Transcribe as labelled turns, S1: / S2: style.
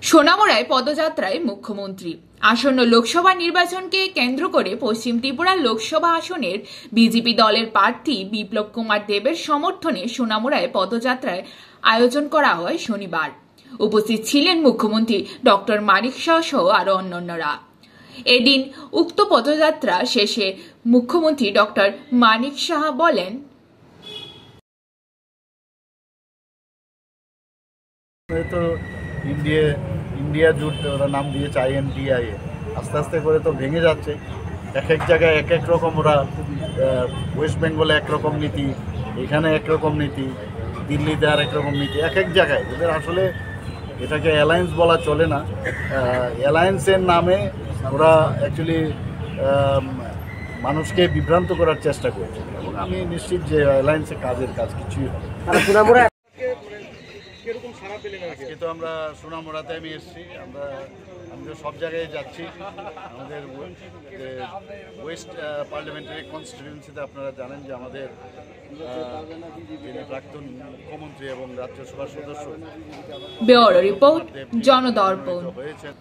S1: সোনামুড়ায় পদযাত্রায় মুখ্যমন্ত্রী। আসন্ন লোকসভা নির্বাচনকে কেন্দ্র করে পশ্চিম ত্রিপুরা লোকসভা আসনের বিজেপি দলের প্রার্থী বিপ্লব কুমার দেবের সমর্থনে সোনামুড়ায় পদযাত্রার আয়োজন করা হয় শনিবার। উপস্থিত ছিলেন মুখ্যমন্ত্রী ডক্টর মানিক শাহ সহ আরো অন্যান্যরা। এদিন উক্ত পদযাত্রা শেষে মুখ্যমন্ত্রী ডক্টর মানিক শাহ বলেন,
S2: ইন্ডিয়া জুট ওরা নাম দিয়েছে INDIA, আস্তে আস্তে করে তো ভেঙে যাচ্ছে। এক এক জায়গায় এক এক রকম, ওরা ওয়েস্ট বেঙ্গলে একরকম নীতি, এখানে একরকম নীতি, দিল্লিতে আর একরকম নীতি, এক এক জায়গায়। এদের আসলে এটাকে অ্যালায়েন্স বলা চলে না। অ্যালায়েন্সের নামে ওরা অ্যাকচুয়ালি মানুষকে বিভ্রান্ত করার চেষ্টা করছে, এবং আমি নিশ্চিত যে অ্যালায়েন্সের কাজ কিছুই হবে। আজকে তো আমরা সোনামুড়াতে আমি এসেছি, আমরা সব জায়গায় যাচ্ছি। আমাদের ওয়েস্ট পার্লামেন্টারি কনস্টিটিউয়েন্সিতে আপনারা জানেন যে আমাদের যিনি প্রাক্তন মুখ্যমন্ত্রী এবং রাজ্যসভার সদস্য
S1: ব্যুরো রিপোর্ট, জনদর্পণ।
S2: হয়েছেন।